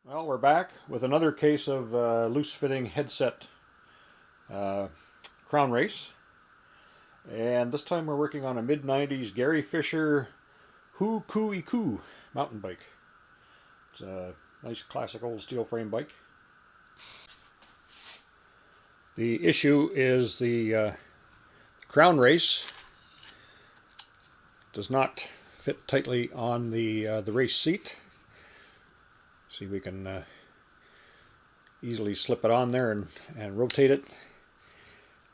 Well, we're back with another case of loose-fitting headset uh, crown race. And this time we're working on a mid-90s Gary Fisher Hu Ku Iku mountain bike. It's a nice classic old steel frame bike. The issue is the crown race does not fit tightly on the race seat. See, we can easily slip it on there and rotate it.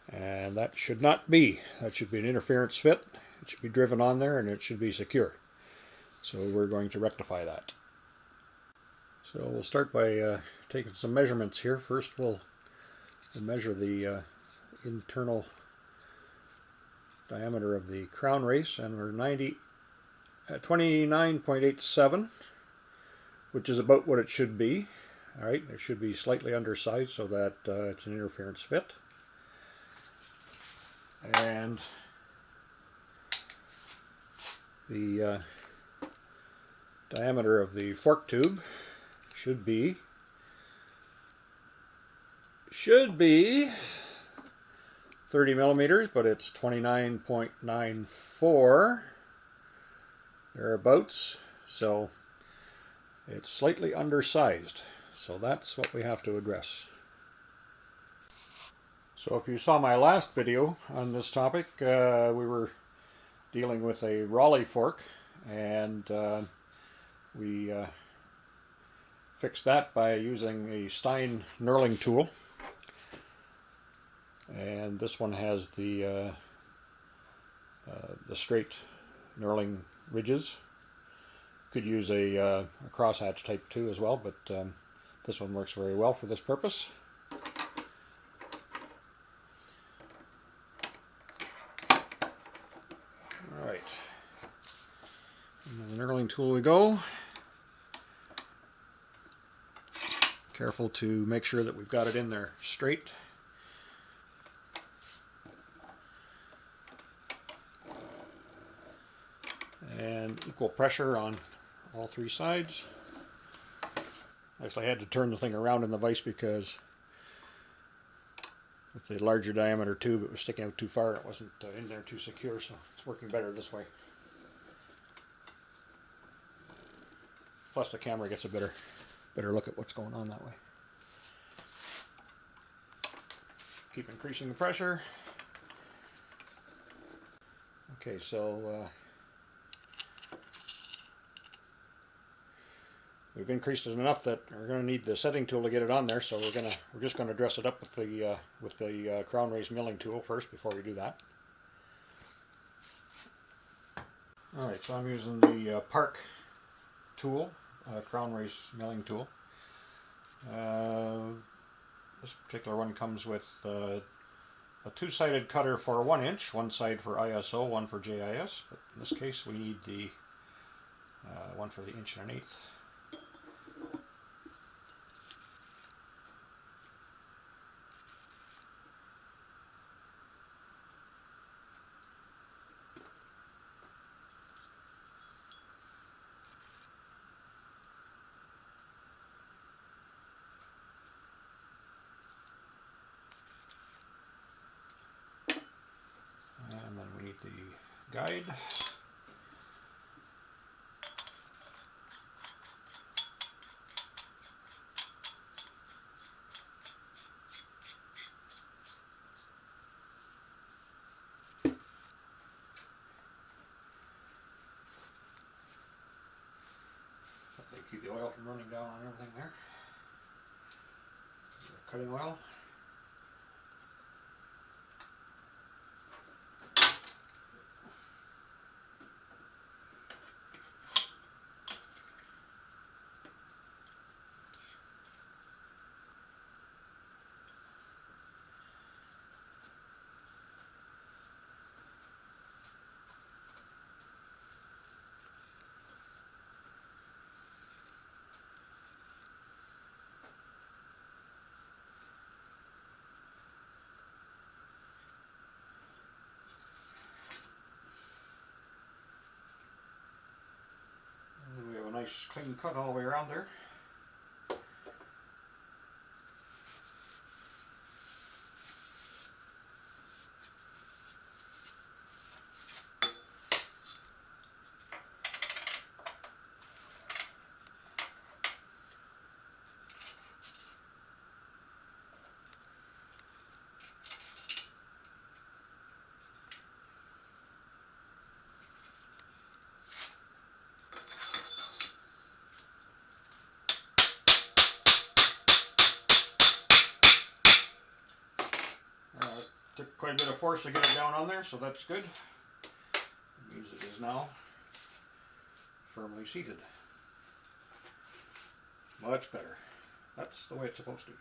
And that should not be. That should be an interference fit. It should be driven on there and it should be secure. So we're going to rectify that. So we'll start by taking some measurements here. First we'll measure the internal diameter of the crown race, and we're 29.87, which is about what it should be. All right, it should be slightly undersized so that it's an interference fit. And the diameter of the fork tube should be 30 millimeters, but it's 29.94 thereabouts, so it's slightly undersized. So that's what we have to address. So if you saw my last video on this topic, we were dealing with a Raleigh fork, and we fixed that by using a Stein knurling tool. And this one has the straight knurling ridges. Could use a crosshatch type too as well, but this one works very well for this purpose. Alright, the knurling tool we go. Careful to make sure that we've got it in there straight. And equal pressure on all three sides. Actually, I had to turn the thing around in the vise because with the larger diameter tube, it was sticking out too far. It wasn't in there too secure, so it's working better this way. Plus, the camera gets a better look at what's going on that way. Keep increasing the pressure. Okay, so we've increased it enough that we're going to need the setting tool to get it on there. So we're just going to dress it up with the crown race milling tool first before we do that. All right, so I'm using the Park tool, crown race milling tool. This particular one comes with a two-sided cutter for 1 inch, one side for ISO, one for JIS, but in this case we need the one for the 1 1/8 inch. And then we need the guide. Keep the oil from running down on everything there. Cutting oil. Nice clean cut all the way around there. Took quite a bit of force to get it down on there, so that's good. It means it is now firmly seated. Much better. That's the way it's supposed to be.